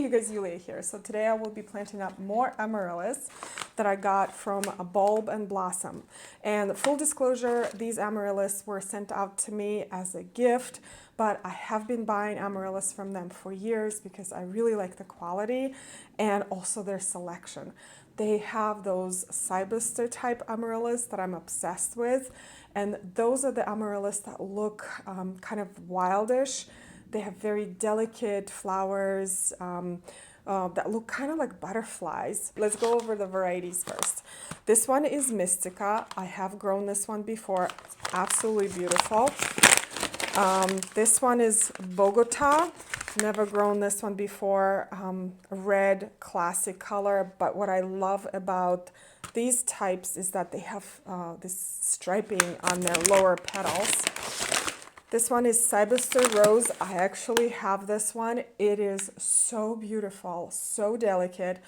You guys, Yulia here. So today I will be planting up more Amaryllis that I got from a bulb and blossom. And full disclosure, these Amaryllis were sent out to me as a gift, but I have been buying Amaryllis from them for years because I really like the quality and also their selection. They have those Cybuster type Amaryllis that I'm obsessed with, and those are the Amaryllis that look kind of wildish. They have very delicate flowers that look kind of like butterflies. Let's go over the varieties first. This one is Mystica. I have grown this one before. It's absolutely beautiful. This one is Bogota. Never grown this one before. Red, classic color. But what I love about these types is that they have this striping on their lower petals. This one is Cybuster Rose. I actually have this one. It is so beautiful, so delicate.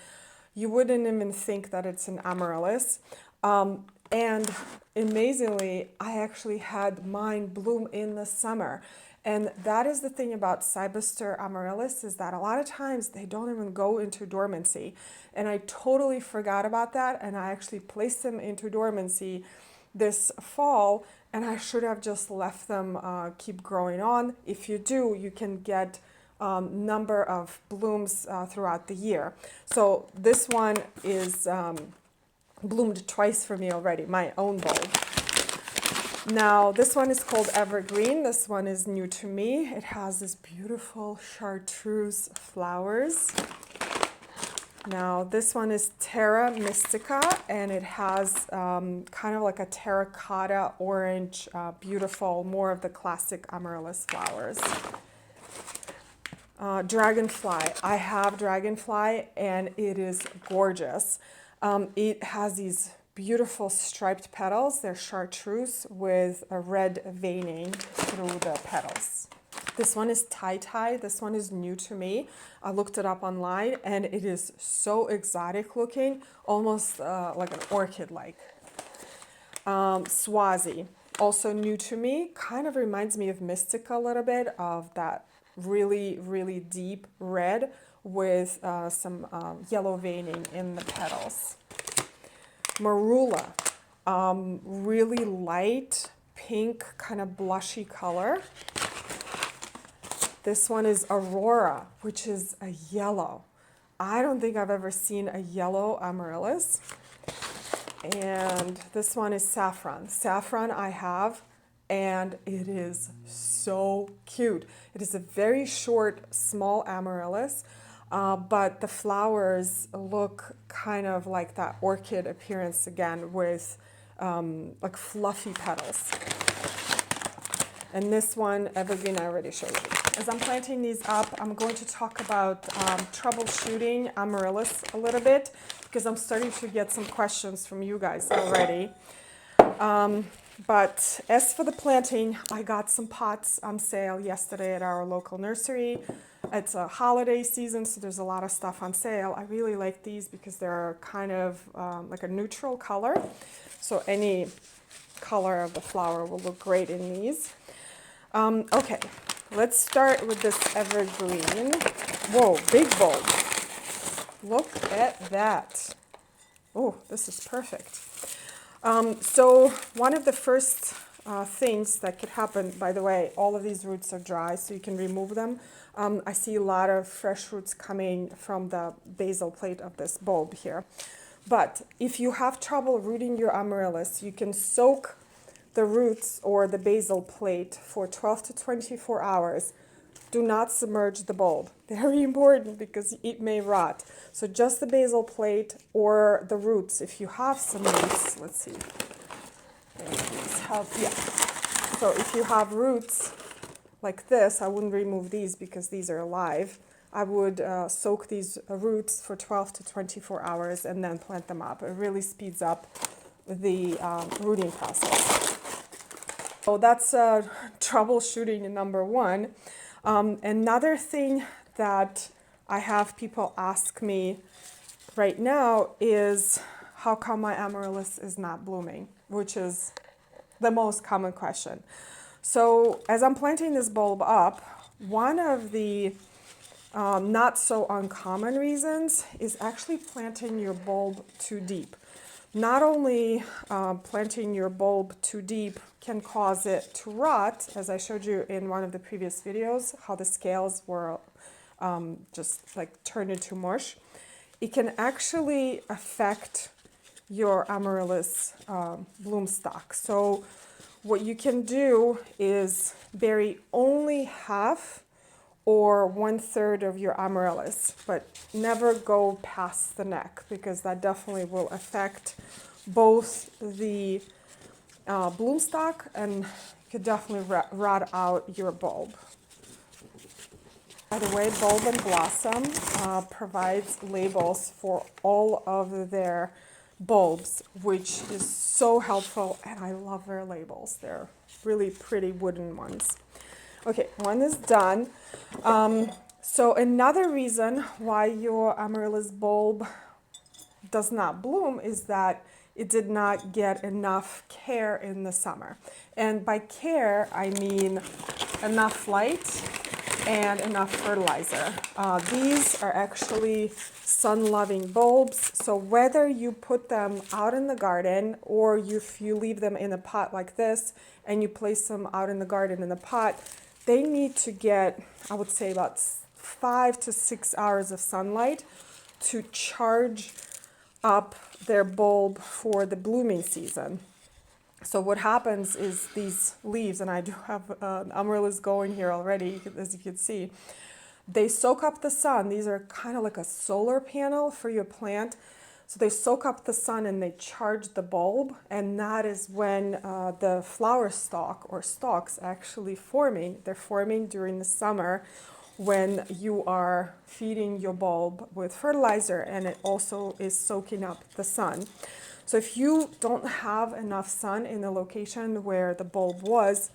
You wouldn't even think that it's an Amaryllis. And amazingly, I actually had mine bloom in the summer. And that is the thing about Cybuster Amaryllis, is that a lot of times they don't even go into dormancy. And I totally forgot about that, and I actually placed them into dormancy this fall, and I should have just left them keep growing on. If you do, you can get number of blooms throughout the year. So this one is bloomed twice for me already, my own bulb. Now this one is called Evergreen. This one is new to me. It has this beautiful chartreuse flowers. Now this one is Terra Mystica, and it has kind of like a terracotta orange, beautiful, more of the classic Amaryllis flowers. Dragonfly. I have Dragonfly, and it is gorgeous. It has these beautiful striped petals. They're chartreuse with a red veining through the petals. This one is Tai Tai. This one is new to me. I looked it up online, and it is so exotic looking, almost like an orchid-like. Swazi, also new to me. Kind of reminds me of Mystica a little bit, of that really, really deep red with some yellow veining in the petals. Marula, really light pink, kind of blushy color. This one is Aurora, which is a yellow. I don't think I've ever seen a yellow Amaryllis. And this one is Saffron. Saffron I have, and it is so cute. It is a very short, small Amaryllis, but the flowers look kind of like that orchid appearance again, with like fluffy petals. And this one, Evergreen, I already showed you. As I'm planting these up, I'm going to talk about troubleshooting Amaryllis a little bit, because I'm starting to get some questions from you guys already. But as for the planting, I got some pots on sale yesterday at our local nursery. It's a holiday season, so there's a lot of stuff on sale. I really like these because they're kind of like a neutral color. So any color of the flower will look great in these. Okay, let's start with this Evergreen. Whoa, big bulb. Look at that. Oh, this is perfect. So one of the first things that could happen, by the way, all of these roots are dry, so you can remove them. I see a lot of fresh roots coming from the basal plate of this bulb here. But if you have trouble rooting your Amaryllis, you can soak the roots or the basal plate for 12 to 24 hours. Do not submerge the bulb. Very important, because it may rot. So just the basal plate or the roots. If you have some roots, let's see. These have, yeah. So if you have roots like this, I wouldn't remove these because these are alive. I would soak these roots for 12 to 24 hours and then plant them up. It really speeds up the rooting process. So that's troubleshooting number one. Another thing that I have people ask me right now is, how come my Amaryllis is not blooming? Which is the most common question. So as I'm planting this bulb up, one of the not so uncommon reasons is actually planting your bulb too deep. Not only planting your bulb too deep can cause it to rot, as I showed you in one of the previous videos, how the scales were just like turned into mush. It can actually affect your Amaryllis bloom stock. So what you can do is bury only half or 1/3 of your Amaryllis, but never go past the neck, because that definitely will affect both the bloom stock and could definitely rot out your bulb. By the way, Bulb and Blossom provides labels for all of their bulbs, which is so helpful, and I love their labels. They're really pretty wooden ones. Okay, one is done. So another reason why your Amaryllis bulb does not bloom is that it did not get enough care in the summer. And by care, I mean enough light and enough fertilizer. These are actually sun-loving bulbs, so whether you put them out in the garden or if you leave them in a pot like this and you place them out in the garden in a pot, they need to get, I would say, about 5 to 6 hours of sunlight to charge up their bulb for the blooming season. So what happens is these leaves, and I do have Amaryllis going here already, as you can see, they soak up the sun. These are kind of like a solar panel for your plant. So they soak up the sun and they charge the bulb, and that is when the flower stalk or stalks actually forming. They're forming during the summer when you are feeding your bulb with fertilizer, and it also is soaking up the sun. So if you don't have enough sun in the location where the bulb was,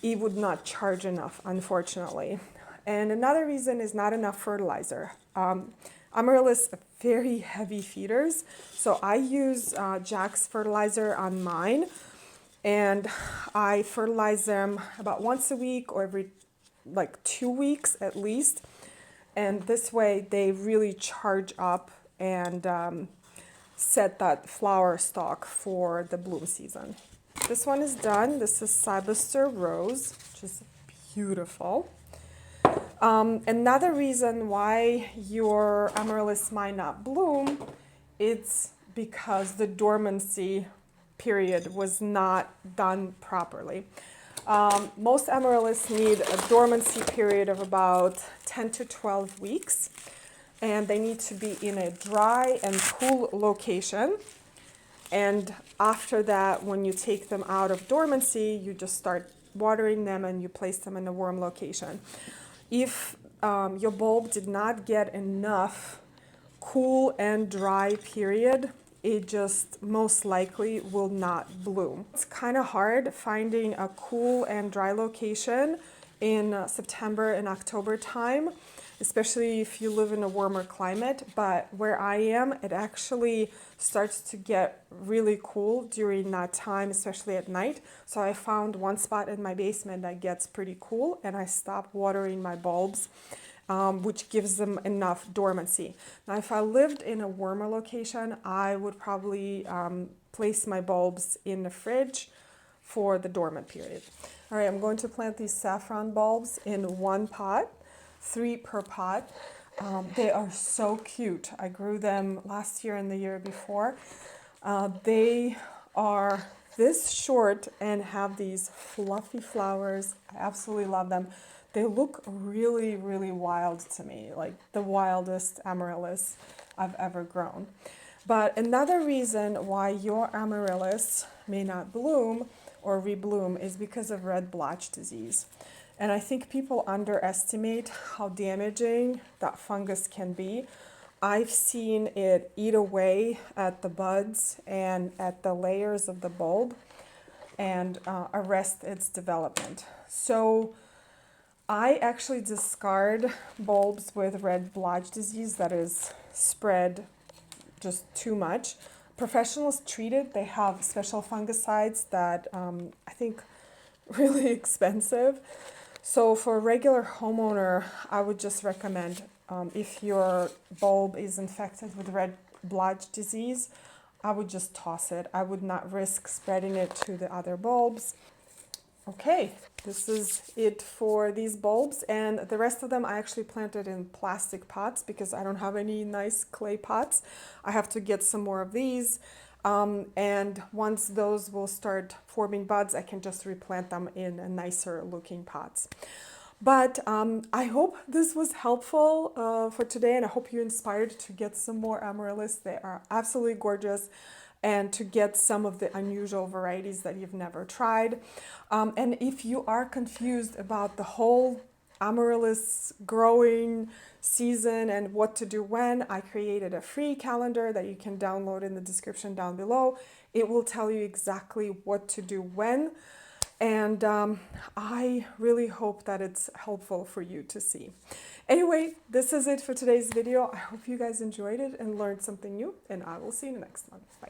it would not charge enough, unfortunately. And another reason is not enough fertilizer. Amaryllis are very heavy feeders, so I use Jack's fertilizer on mine, and I fertilize them about once a week or every like 2 weeks at least, and this way they really charge up and set that flower stalk for the bloom season. This one is done. This is Cybuster Rose, which is beautiful. Another reason why your Amaryllis might not bloom, it's because the dormancy period was not done properly. Most Amaryllis need a dormancy period of about 10 to 12 weeks, and they need to be in a dry and cool location. And after that, when you take them out of dormancy, you just start watering them and you place them in a warm location. If your bulb did not get enough cool and dry period, it just most likely will not bloom. It's kind of hard finding a cool and dry location in September and October time, especially if you live in a warmer climate. But where I am, it actually starts to get really cool during that time, especially at night. So I found one spot in my basement that gets pretty cool, and I stopped watering my bulbs, which gives them enough dormancy. Now, if I lived in a warmer location, I would probably place my bulbs in the fridge for the dormant period. All right, I'm going to plant these saffron bulbs in one pot, 3 per pot. They are so cute. I grew them last year and the year before. They are this short and have these fluffy flowers. I absolutely love them. They look really, really wild to me, like the wildest Amaryllis I've ever grown. But another reason why your Amaryllis may not bloom or rebloom is because of red blotch disease. And I think people underestimate how damaging that fungus can be. I've seen it eat away at the buds and at the layers of the bulb and arrest its development. So I actually discard bulbs with red blotch disease that is spread just too much. Professionals treat it. They have special fungicides that I think really expensive. So for a regular homeowner, I would just recommend if your bulb is infected with red blotch disease, I would just toss it. I would not risk spreading it to the other bulbs. Okay, this is it for these bulbs, and the rest of them I actually planted in plastic pots because I don't have any nice clay pots. I have to get some more of these, and once those will start forming buds, I can just replant them in a nicer looking pots. But I hope this was helpful for today, and I hope you're inspired to get some more amaryllis. They are absolutely gorgeous, and to get some of the unusual varieties that you've never tried. And if you are confused about the whole amaryllis growing season and what to do when, I created a free calendar that you can download in the description down below. It will tell you exactly what to do when. And I really hope that it's helpful for you to see. Anyway, this is it for today's video. I hope you guys enjoyed it and learned something new, and I will see you in the next one. Bye.